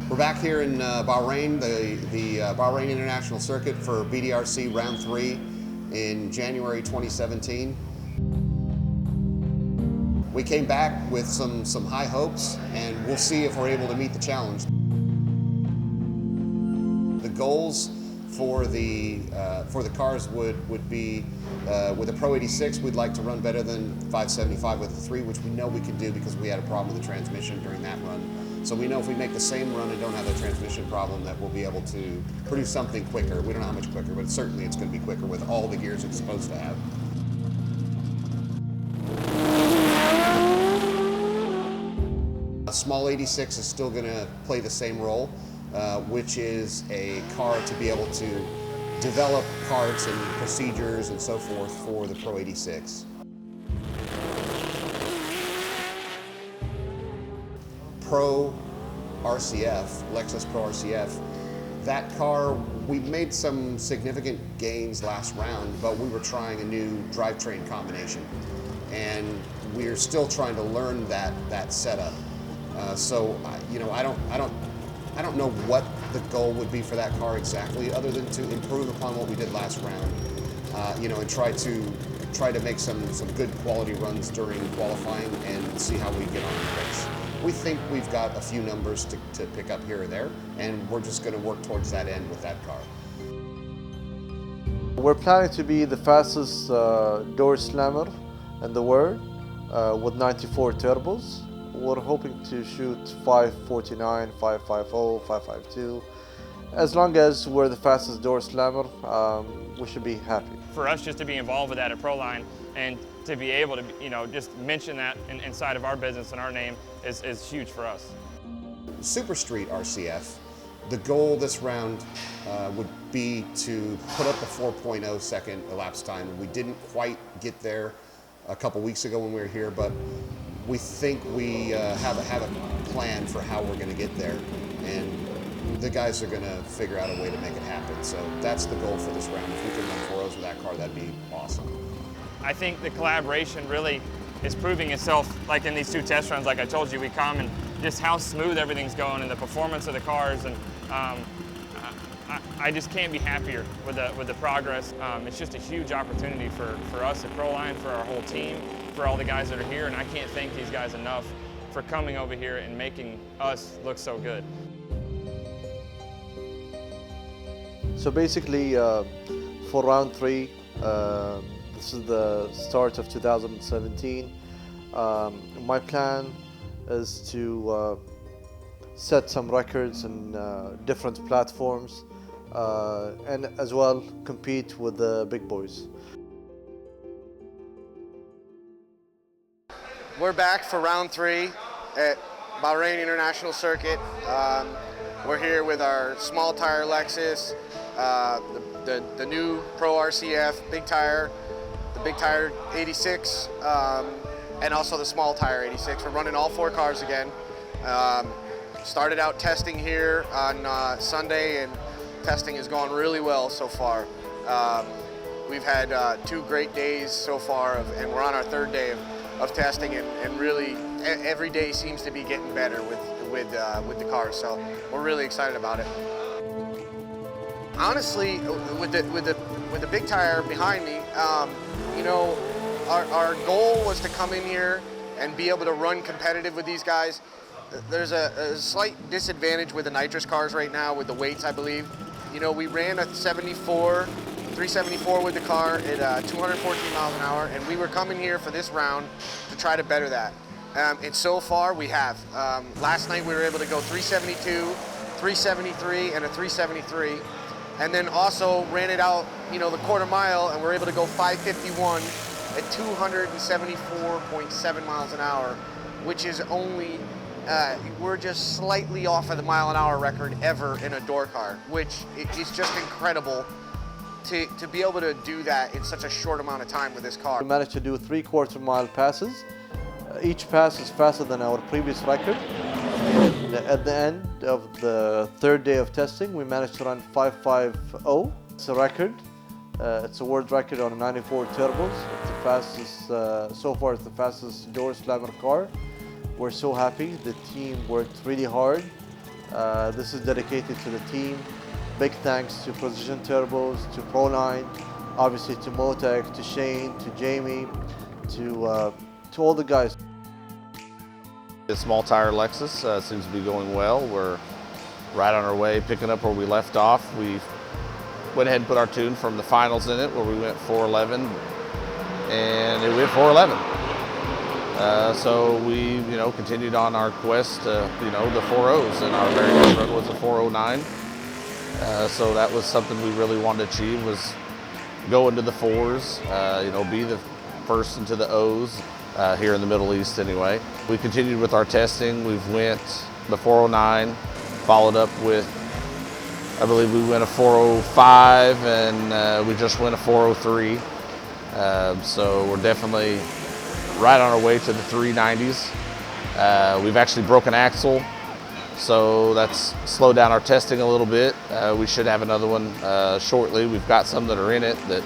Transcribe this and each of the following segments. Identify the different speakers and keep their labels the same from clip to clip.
Speaker 1: We're back here in Bahrain, the Bahrain International Circuit for BDRC Round 3 in January 2017. We came back with some high hopes, and we'll see if we're able to meet the challenge. The goals for the cars would be, with a Pro 86, we'd like to run better than 575 with the 3, which we know we can do because we had a problem with the transmission during that run. So we know if we make the same run and don't have the transmission problem that we'll be able to produce something quicker. We don't know how much quicker, but certainly it's going to be quicker with all the gears it's supposed to have. A small 86 is still going to play the same role, which is a car to be able to develop parts and procedures and so forth for the Pro 86. Pro RCF, Lexus Pro RCF, that car, we made some significant gains last round, but we were trying a new drivetrain combination, and we're still trying to learn that setup. So you know, I don't know what the goal would be for that car exactly, other than to improve upon what we did last round. You know, and try to make some good quality runs during qualifying and see how we get on in the race. We think we've got a few numbers to pick up here or there, and we're just going to work towards that end with that car.
Speaker 2: We're planning to be the fastest door slammer in the world with 94 turbos. We're hoping to shoot 549, 550, 552. As long as we're the fastest door slammer, we should be happy.
Speaker 3: For us just to be involved with that at Proline and to be able to, you know, just mention that inside of our business and our name is huge for us.
Speaker 1: Super Street RCF, the goal this round would be to put up a 4.0 second elapsed time. We didn't quite get there a couple weeks ago when we were here, but we think we have a plan for how we're going to get there, and the guys are going to figure out a way to make it happen. So that's the goal for this round. If we can run 4.0s with that car, that'd be awesome.
Speaker 3: I think the collaboration really is proving itself, like in these two test runs. Like I told you, we come and just how smooth everything's going and the performance of the cars, and I just can't be happier with the progress. It's just a huge opportunity for us at Proline, for our whole team, for all the guys that are here, and I can't thank these guys enough for coming over here and making us look so good.
Speaker 2: So basically, for round 3, this is the start of 2017. My plan is to set some records in different platforms and as well compete with the big boys.
Speaker 4: We're back for round 3 at Bahrain International Circuit. We're here with our small tire Lexus, the new Pro RCF big tire, the big tire 86, and also the small tire 86. We're running all 4 cars again. Started out testing here on Sunday, and testing has gone really well so far. We've had 2 great days so far, and we're on our 3rd day of testing, and really every day seems to be getting better with the car. So we're really excited about it. Honestly, with the big tire behind me, you know, our goal was to come in here and be able to run competitive with these guys. There's a slight disadvantage with the nitrous cars right now with the weights, I believe. You know, we ran a 374 with the car at 214 miles an hour, and we were coming here for this round to try to better that. And so far we have. Last night we were able to go 372, 373, and a 373. And then also ran it out, you know, the quarter mile, and we're able to go 551 at 274.7 miles an hour, which is only, we're just slightly off of the mile an hour record ever in a door car, which is just incredible to be able to do that in such a short amount of time with this car.
Speaker 2: We managed to do 3/4 mile passes. Each pass is faster than our previous record. And at the end of the 3rd day of testing, we managed to run 550. It's a record. It's a world record on 94 turbos. It's the fastest, so far it's the fastest door slammer car. We're so happy. The team worked really hard This is dedicated to the team. Big thanks to Precision Turbos, to Proline, obviously to Motek, to Shane, to Jamie, to all the guys.
Speaker 5: This small tire Lexus seems to be going well. We're right on our way, picking up where we left off. We went ahead and put our tune from the finals in it, where we went 411, and it went 411. So we, continued on our quest to, the 4.0s, and our very next run was a 4.09. So that was something we really wanted to achieve, was go into the 4s, be the first into the O's here in the Middle East anyway. We continued with our testing. We've went the 4.09, followed up with, I believe we went a 4.05, and we just went a 4.03. So we're definitely right on our way to the 390s. We've actually broken axle, so that's slowed down our testing a little bit. We should have another one shortly. We've got some that are in it that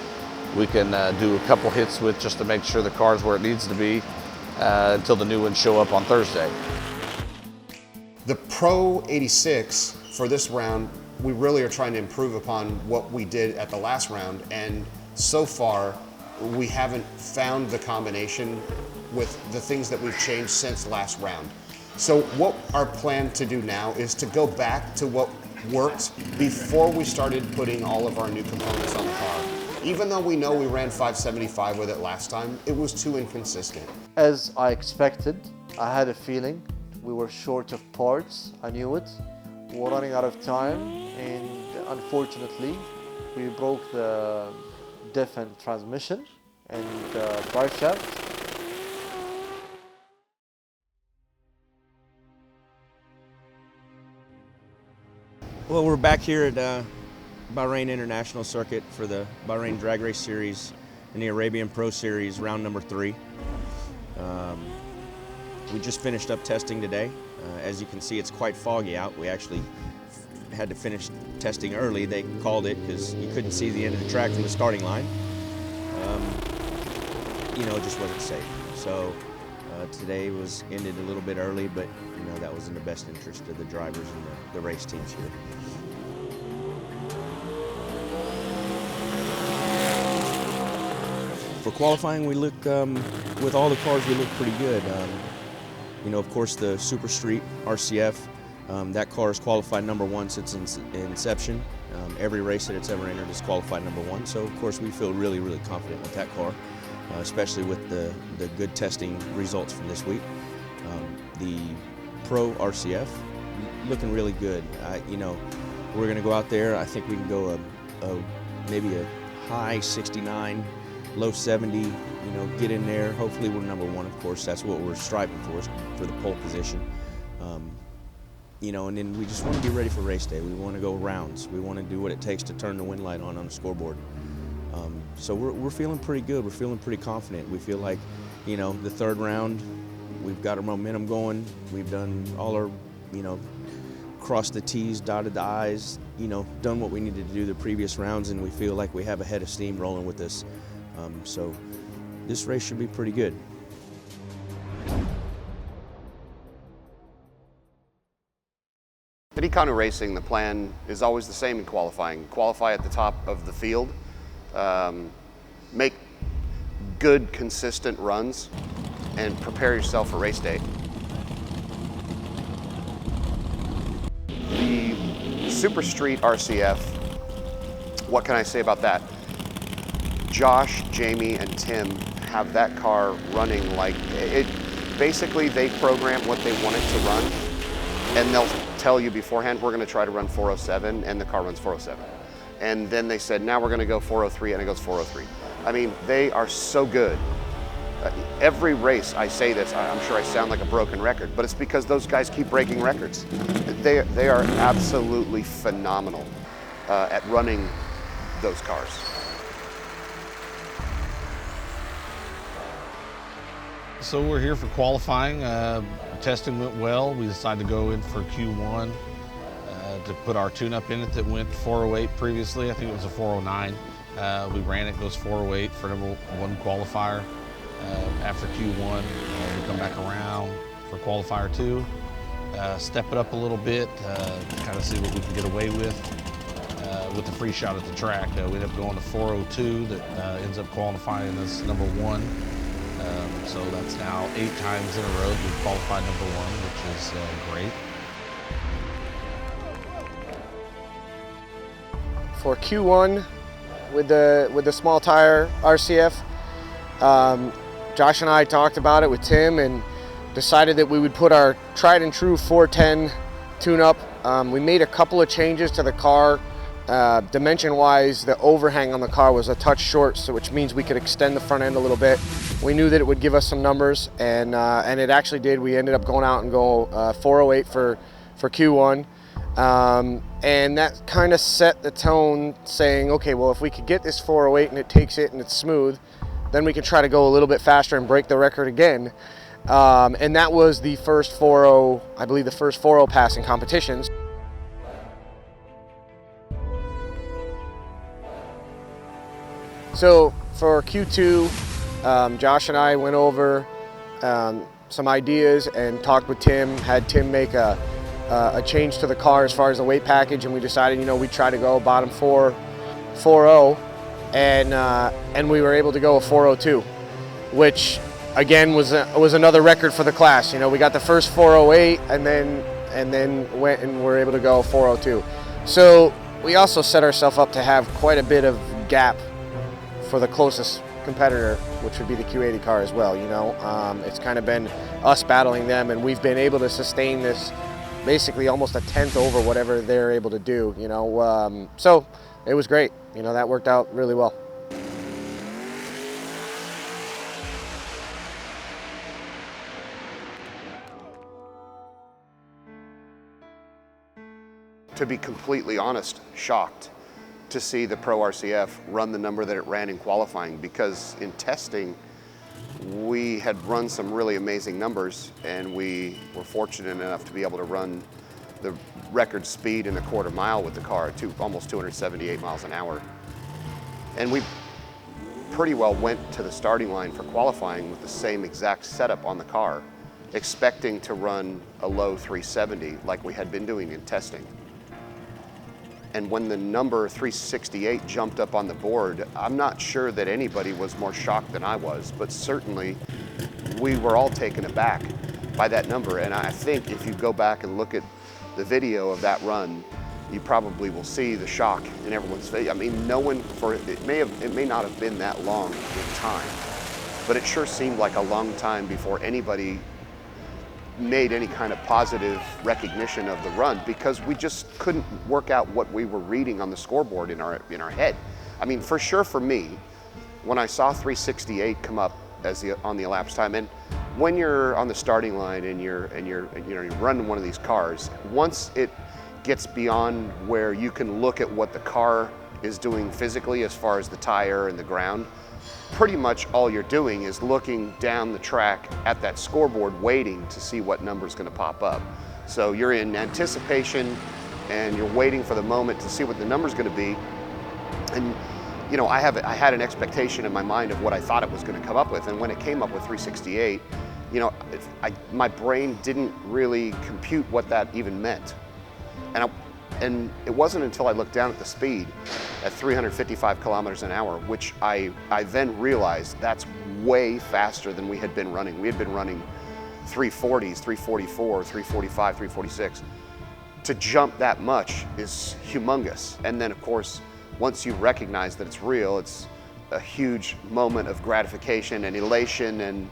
Speaker 5: we can do a couple hits with, just to make sure the car's where it needs to be until the new ones show up on Thursday.
Speaker 1: The Pro 86 for this round, we really are trying to improve upon what we did at the last round, and so far we haven't found the combination with the things that we've changed since last round. So what our plan to do now is to go back to what worked before we started putting all of our new components on the car. Even though we know we ran 575 with it last time, it was too inconsistent.
Speaker 2: As I expected, I had a feeling we were short of parts. I knew it. We were running out of time, and unfortunately, we broke the diff and transmission and drive shaft.
Speaker 6: Well, we're back here at Bahrain International Circuit for the Bahrain Drag Race Series and the Arabian Pro Series, round number 3. We just finished up testing today. As you can see, it's quite foggy out. We actually had to finish testing early. They called it because you couldn't see the end of the track from the starting line. It just wasn't safe. So today was ended a little bit early, but that was in the best interest of the drivers and the race teams here. For qualifying, we look, with all the cars, we look pretty good. Of course, the Super Street RCF, that car has qualified number 1 since inception. Every race that it's ever entered is qualified number 1. So, of course, we feel really, really confident with that car, especially with the good testing results from this week. The Pro RCF, looking really good. We're going to go out there. I think we can go maybe a high 69, low 70, get in there. Hopefully we're number 1, of course. That's what we're striving for the pole position. And then we just want to be ready for race day. We want to go rounds. We want to do what it takes to turn the win light on the scoreboard. So we're feeling pretty good. We're feeling pretty confident. We feel like, the third round, we've got our momentum going. We've done all our, crossed the T's, dotted the I's, done what we needed to do the previous rounds, and we feel like we have a head of steam rolling with this. So this race should be pretty good.
Speaker 1: At EKanoo Racing, the plan is always the same in qualifying. Qualify at the top of the field, make good, consistent runs, and prepare yourself for race day. The Super Street RCF, what can I say about that? Josh, Jamie, and Tim have that car running like it. Basically, they program what they want it to run, and they'll tell you beforehand, we're going to try to run 407, and the car runs 407. And then they said, now we're going to go 403, and it goes 403. I mean, they are so good. Every race I say this, I'm sure I sound like a broken record, but it's because those guys keep breaking records. They are absolutely phenomenal at running those cars.
Speaker 5: So we're here for qualifying. Testing went well. We decided to go in for Q1 to put our tune-up in it that went 408 previously. I think it was a 409. We ran it, goes 408 for number 1 qualifier. After Q1, we come back around for qualifier 2, step it up a little bit, kind of see what we can get away with the free shot at the track. We ended up going to 4:02. That ends up qualifying as number 1. So that's now 8 times in a row we've qualified number 1, which is great.
Speaker 4: For Q1 with the small tire RCF, Josh and I talked about it with Tim and decided that we would put our tried and true 410 tune-up. We made a couple of changes to the car. Dimension-wise, the overhang on the car was a touch short, so which means we could extend the front end a little bit. We knew that it would give us some numbers, and it actually did. We ended up going out and go 408 for Q1. And that kind of set the tone, saying, okay, well, if we could get this 408 and it takes it and it's smooth, then we can try to go a little bit faster and break the record again. And that was the first 4.0, I believe the first 4.0 pass in competitions. So for Q2, Josh and I went over some ideas and talked with Tim, had Tim make a change to the car as far as the weight package, and we decided, you know, we'd try to go bottom 4.0, and we were able to go a 4.02, which again was another record for the class. You know, we got the first 4.08 and then went and were able to go 4.02. So we also set ourselves up to have quite a bit of gap for the closest competitor, which would be the Q80 car as well. You know, it's kind of been us battling them, and we've been able to sustain this basically almost a tenth over whatever they're able to do, you know. So it was great. You know, that worked out really well.
Speaker 1: To be completely honest, shocked to see the Pro RCF run the number that it ran in qualifying, because in testing, we had run some really amazing numbers, and we were fortunate enough to be able to run the record speed in a quarter mile with the car to almost 278 miles an hour. And we pretty well went to the starting line for qualifying with the same exact setup on the car, expecting to run a low 370 like we had been doing in testing. And when the number 368 jumped up on the board, I'm not sure that anybody was more shocked than I was, but certainly we were all taken aback by that number. And I think if you go back and look at the video of that run, you probably will see the shock in everyone's face. I mean, no one, it may not have been that long in time, but it sure seemed like a long time before anybody made any kind of positive recognition of the run, because we just couldn't work out what we were reading on the scoreboard in our head. I mean, for sure for me, when I saw 368 come up as on the elapsed time, and when you're on the starting line and you're running one of these cars, once it gets beyond where you can look at what the car is doing physically as far as the tire and the ground, pretty much all you're doing is looking down the track at that scoreboard, waiting to see what number's going to pop up. So you're in anticipation and you're waiting for the moment to see what the number's going to be. And you know, I had an expectation in my mind of what I thought it was going to come up with, and when it came up with 368, you know, my brain didn't really compute what that even meant. And it wasn't until I looked down at the speed at 355 kilometers an hour, which I then realized that's way faster than we had been running. We had been running 340s, 344, 345, 346. To jump that much is humongous. And then of course, once you recognize that it's real, it's a huge moment of gratification and elation, and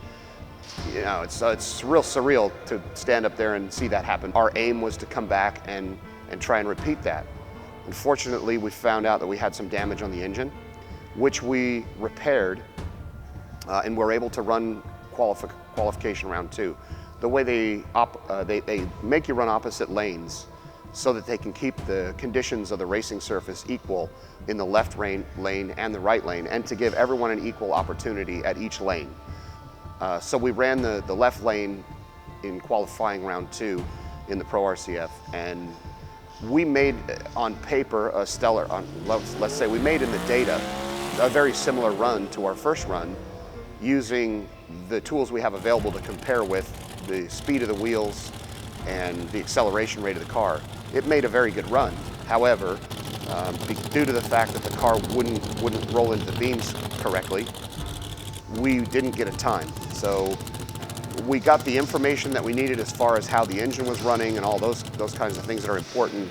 Speaker 1: you know, it's real surreal to stand up there and see that happen. Our aim was to come back and try and repeat that. Unfortunately, we found out that we had some damage on the engine, which we repaired, and were able to run qualification round 2. The way they make you run opposite lanes so that they can keep the conditions of the racing surface equal in the left lane and the right lane, and to give everyone an equal opportunity at each lane. So we ran the left lane in qualifying round 2 in the Pro RCF, and we made on paper a stellar, let's say we made in the data a very similar run to our first run, using the tools we have available to compare with, the speed of the wheels, and the acceleration rate of the car, it made a very good run. However, due to the fact that the car wouldn't roll into the beams correctly, we didn't get a time. So we got the information that we needed as far as how the engine was running and all those kinds of things that are important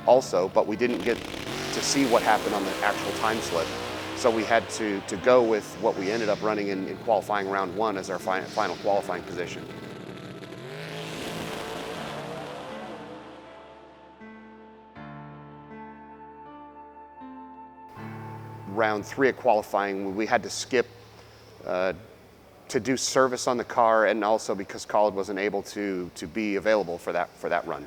Speaker 1: also, but we didn't get to see what happened on the actual time slip. So we had to go with what we ended up running in qualifying round 1 as our final qualifying position. Round 3 of qualifying, we had to skip to do service on the car, and also because Khalid wasn't able to be available for that run.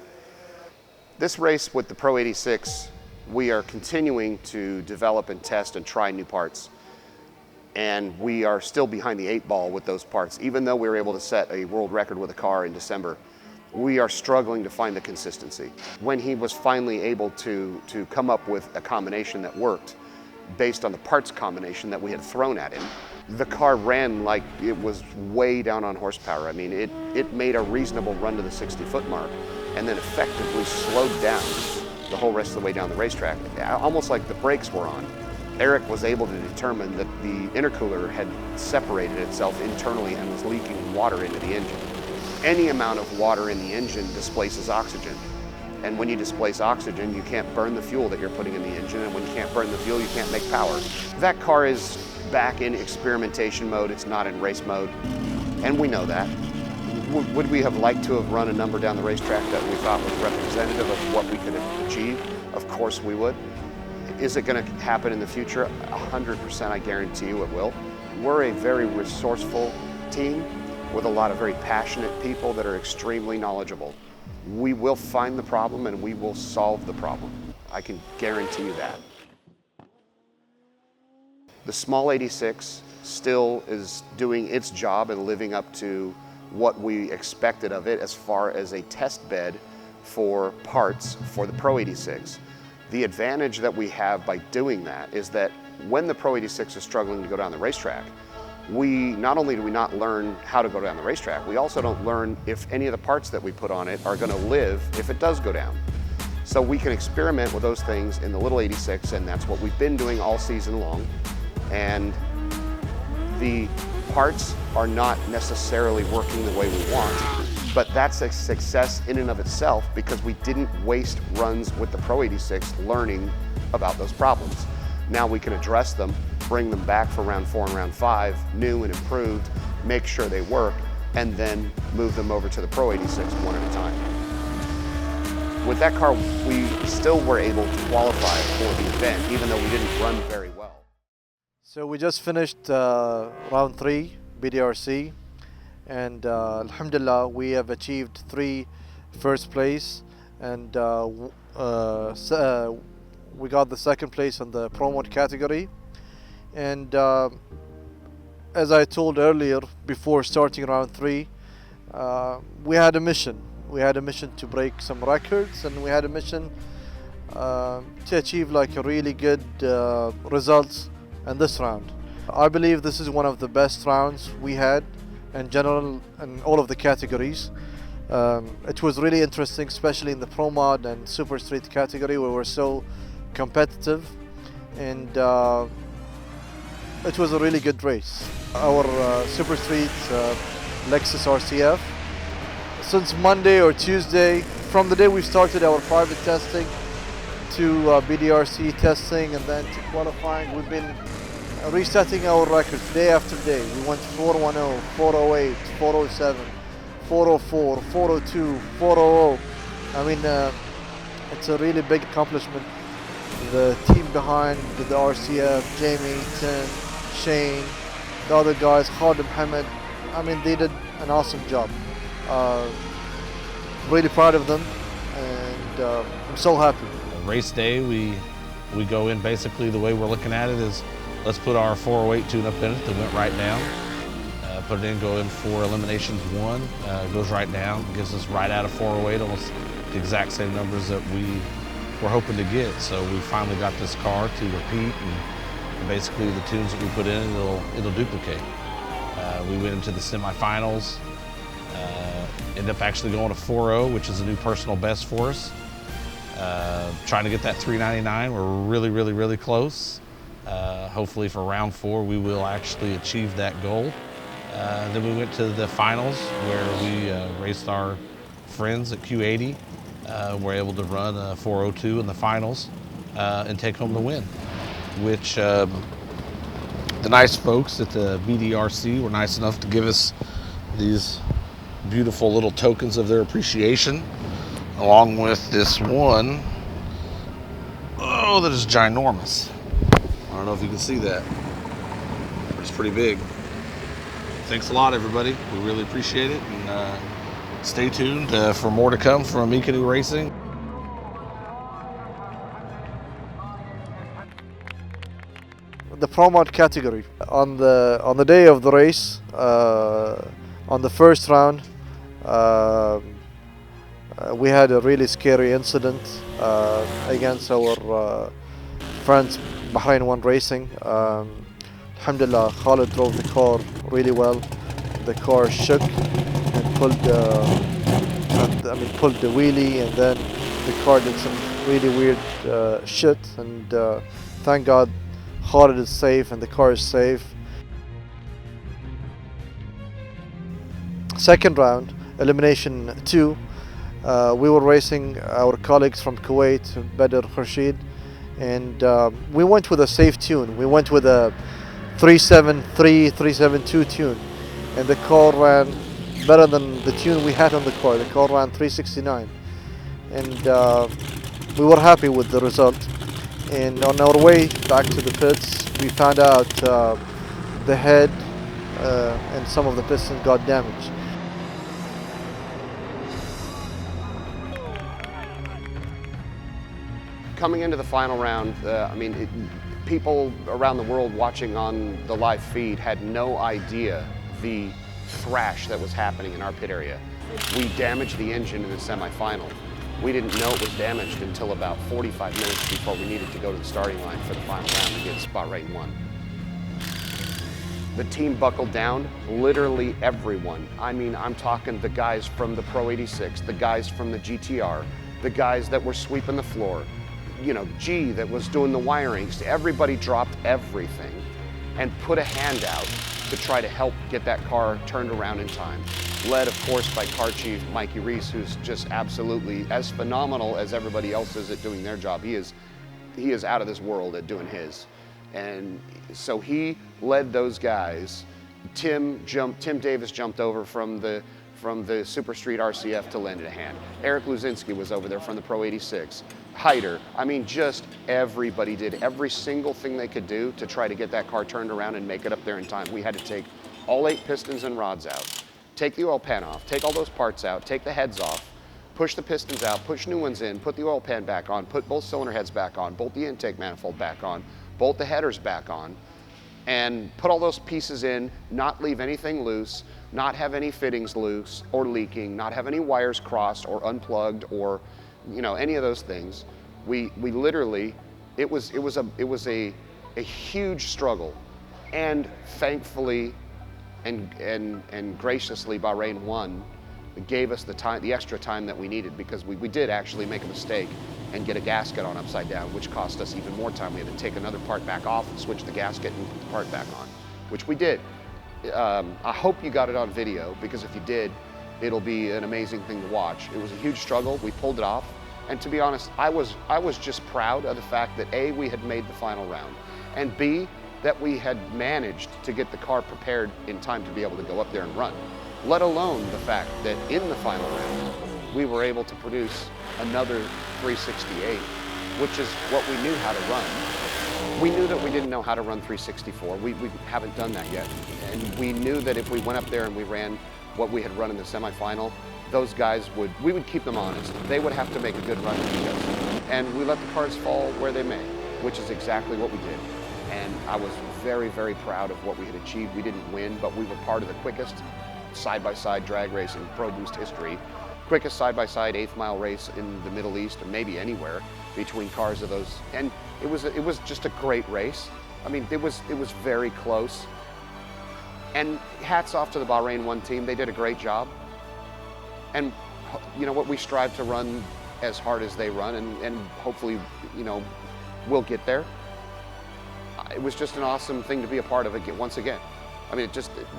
Speaker 1: This race with the Pro 86, we are continuing to develop and test and try new parts. And we are still behind the 8 ball with those parts. Even though we were able to set a world record with a car in December, we are struggling to find the consistency. When he was finally able to come up with a combination that worked, based on the parts combination that we had thrown at him, the car ran like it was way down on horsepower. I mean, it made a reasonable run to the 60-foot mark and then effectively slowed down the whole rest of the way down the racetrack, almost like the brakes were on. Eric was able to determine that the intercooler had separated itself internally and was leaking water into the engine. Any amount of water in the engine displaces oxygen. And when you displace oxygen, you can't burn the fuel that you're putting in the engine, and when you can't burn the fuel, you can't make power. That car is back in experimentation mode, it's not in race mode, and we know that. Would we have liked to have run a number down the racetrack that we thought was representative of what we could achieve? Of course we would. Is it going to happen in the future? 100% I guarantee you it will. We're a very resourceful team with a lot of very passionate people that are extremely knowledgeable. We will find the problem and we will solve the problem. I can guarantee you that. The small 86 still is doing its job and living up to what we expected of it as far as a test bed for parts for the Pro 86. The advantage that we have by doing that is that when the Pro 86 is struggling to go down the racetrack, not only do we not learn how to go down the racetrack, we also don't learn if any of the parts that we put on it are going to live if it does go down. So we can experiment with those things in the little 86, and that's what we've been doing all season long. And the parts are not necessarily working the way we want, but that's a success in and of itself because we didn't waste runs with the Pro 86 learning about those problems. Now we can address them, bring them back for round 4 and round 5, new and improved, make sure they work, and then move them over to the Pro 86 one at a time. With that car, we still were able to qualify for the event, even though we didn't run very well.
Speaker 2: So we just finished round 3, BDRC, and alhamdulillah, we have achieved 3 first place, and we got the 2nd place in the Pro Mode category. And as I told earlier, before starting round 3, we had a mission. We had a mission to break some records, and we had a mission to achieve like a really good results in this round. I believe this is one of the best rounds we had in general in all of the categories. It was really interesting, especially in the Pro Mod and Super Street category, where we're so competitive, and it was a really good race. Our Super Street Lexus RCF, since Monday or Tuesday, from the day we started our private testing to BDRC testing and then to qualifying, we've been resetting our records day after day. We went 410, 408, 407, 404, 402, 400. I mean, it's a really big accomplishment. The team behind the RCF, Jamie, Tim, Shane, the other guys, Khalid, Mohammed, I mean, they did an awesome job. Really proud of them, and I'm so happy.
Speaker 5: Race day, we go in basically the way we're looking at it is, let's put our 408 tune-up in it that went right down. Put it in, go in for eliminations 1, goes right down, gives us right out of 408, almost the exact same numbers that we were hoping to get. So we finally got this car to repeat, and basically the tunes that we put in, it'll duplicate. We went into the semifinals Ended up actually going to 4.0, which is a new personal best for us. Trying to get that 399. We're really, really, really close. Hopefully for round 4, we will actually achieve that goal. Then we went to the finals where we raced our friends at Q80. We're able to run a 4.02 in the finals and take home the win, which the nice folks at the BDRC were nice enough to give us these beautiful little tokens of their appreciation, along with this one, oh, that is ginormous. I don't know if you can see that, but it's pretty big. Thanks a lot, everybody. We really appreciate it, and stay tuned for more to come from EKanoo Racing.
Speaker 2: The Pro Mod category. On the day of the race, on the first round, we had a really scary incident against our friends Bahrain 1 Racing. Alhamdulillah, Khalid drove the car really well. The car shook and pulled the wheelie, and then the car did some really weird shit. And thank God, Khalid is safe and the car is safe. Second round, elimination 2. We were racing our colleagues from Kuwait, Badr Khurshid, and we went with a safe tune. We went with a 373, 372 tune, and the car ran better than the tune we had on the car. The car ran 369, and we were happy with the result. And on our way back to the pits, we found out the head and some of the pistons got damaged.
Speaker 1: Coming into the final round, people around the world watching on the live feed had no idea the thrash that was happening in our pit area. We damaged the engine in the semifinal. We didn't know it was damaged until about 45 minutes before we needed to go to the starting line for the final round against Bahrain 1. The team buckled down, literally everyone. I'm talking the guys from the Pro 86, the guys from the GTR, the guys that were sweeping the floor, G that was doing the wirings. Everybody dropped everything and put a hand out to try to help get that car turned around in time. Led, of course, by car chief Mikey Reese, who's just absolutely as phenomenal as everybody else is at doing their job. He is out of this world at doing his. And so he led those guys. Tim Davis jumped over from the Super Street RCF to lend a hand. Eric Luzinski was over there from the Pro 86. Hyder, just everybody did every single thing they could do to try to get that car turned around and make it up there in time. We had to take all 8 pistons and rods out, take the oil pan off, take all those parts out, take the heads off, push the pistons out, push new ones in, put the oil pan back on, put both cylinder heads back on, bolt the intake manifold back on, bolt the headers back on, and put all those pieces in, not leave anything loose, not have any fittings loose or leaking, not have any wires crossed or unplugged or any of those things. We literally, it was a huge struggle, and thankfully and graciously Bahrain 1 gave us the extra time that we needed, because we did actually make a mistake and get a gasket on upside down, which cost us even more time. We had to take another part back off, switch the gasket, and put the part back on, which we did. I hope you got it on video, because if you did, it'll be an amazing thing to watch. It was a huge struggle. We pulled it off. And to be honest, I was just proud of the fact that A, we had made the final round, and B, that we had managed to get the car prepared in time to be able to go up there and run, let alone the fact that in the final round, we were able to produce another 368, which is what we knew how to run. We knew that we didn't know how to run 364. We haven't done that yet. And we knew that if we went up there and we ran what we had run in the semifinal, those guys we would keep them honest. They would have to make a good run to beat us. And we let the cars fall where they may, which is exactly what we did. And I was very, very proud of what we had achieved. We didn't win, but we were part of the quickest side-by-side drag race in Pro Boost history. Quickest side-by-side 8th mile race in the Middle East, or maybe anywhere, between cars of those. And it was just a great race. It was very close. And hats off to the Bahrain 1 team. They did a great job. And you know what, we strive to run as hard as they run, and hopefully, you know, we'll get there. It was just an awesome thing to be a part of again, once again. I mean,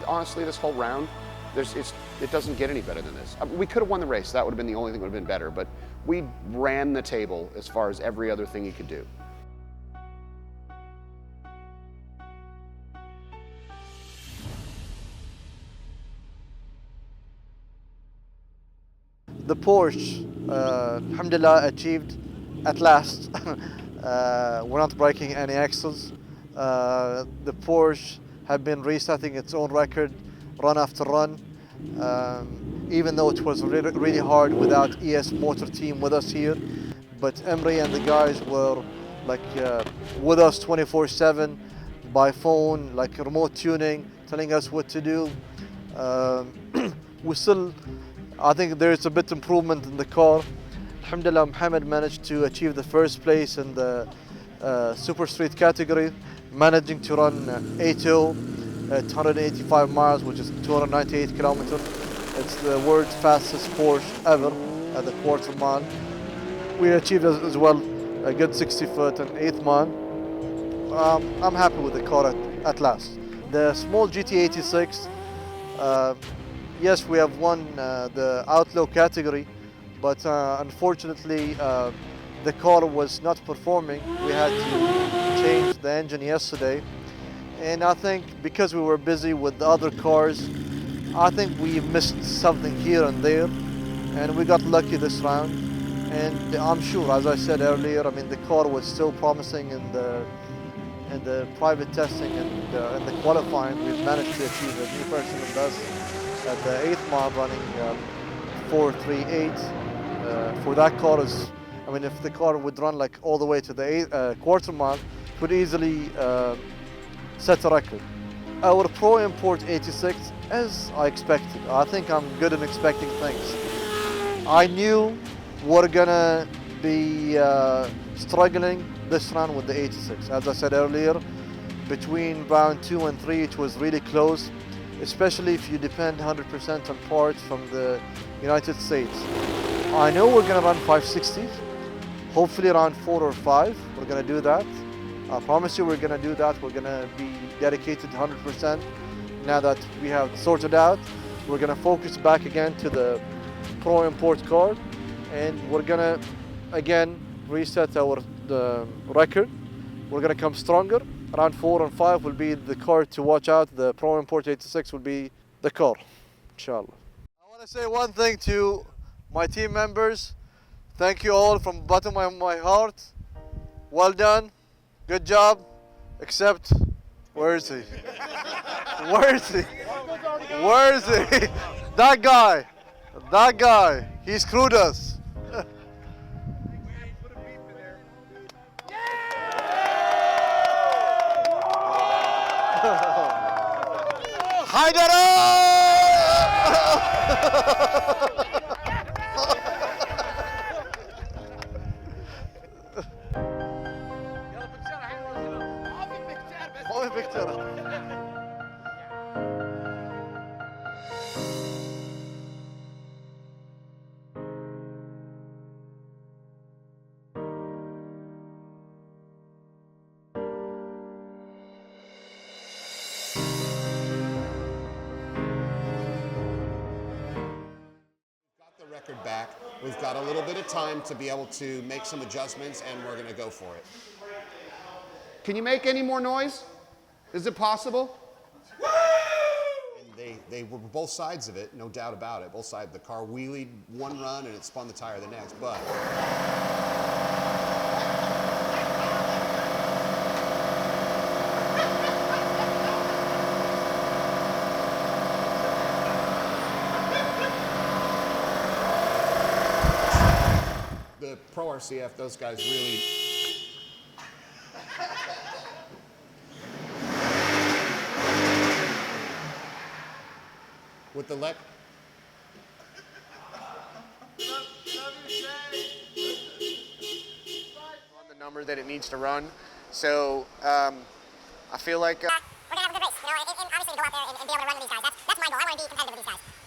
Speaker 1: honestly, this whole round, it doesn't get any better than this. I mean, we could have won the race. That would have been the only thing that would have been better, but we ran the table as far as every other thing you could do.
Speaker 2: The Porsche, alhamdulillah, achieved at last. We're not breaking any axles. The Porsche have been resetting its own record run after run, even though it was really, really hard without ES Motor Team with us here. But Emre and the guys were like with us 24/7 by phone, like remote tuning, telling us what to do. I think there's a bit improvement in the car. Alhamdulillah, Mohammed managed to achieve the first place in the Super Street category, managing to run 8.0 at 185 miles, which is 298 kilometers. It's the world's fastest Porsche ever at the quarter mile. We achieved as well a good 60 foot and 8th mile. I'm happy with the car at last. The small GT86, yes, we have won the Outlaw category, but unfortunately the car was not performing. We had to change the engine yesterday, and I think because we were busy with the other cars, I think we missed something here and there, and we got lucky this round. And I'm sure, as I said earlier, I mean, the car was still promising in the private testing and in the qualifying. We've managed to achieve a new personal best at the 8th mile, running 4:38. For that car, I mean, if the car would run like all the way to the quarter mile, it would easily set a record. Our Pro Import 86, as I expected. I think I'm good in expecting things. I knew we're gonna be struggling this round with the 86. As I said earlier, between round 2 and 3, it was really close, especially if you depend 100% on parts from the United States. I know we're gonna run 560s, hopefully around 4 or 5, we're gonna do that. I promise you we're gonna do that. We're gonna be dedicated 100%. Now that we have sorted out, we're gonna focus back again to the Pro Import car, and we're gonna again reset the record. We're gonna come stronger. Around 4 and 5 will be the car to watch out. The Pro Import 86 will be the car, inshallah. I wanna say one thing to my team members. Thank you all from the bottom of my heart. Well done, good job, except, where is he? Where is he? Where is he? That guy, he screwed us.
Speaker 1: Record back. We've got a little bit of time to be able to make some adjustments, and we're going to go for it. Can you make any more noise? Is it possible? And they were both sides of it, no doubt about it. Both sides. The car wheelied one run and it spun the tire the next, but the Pro RCF, those guys really with the on
Speaker 4: the number that it needs to run. So I feel like
Speaker 7: we're gonna have a good race, you know, and obviously to go out there and be able to run with these guys. That's my goal. I want to be competitive with these guys.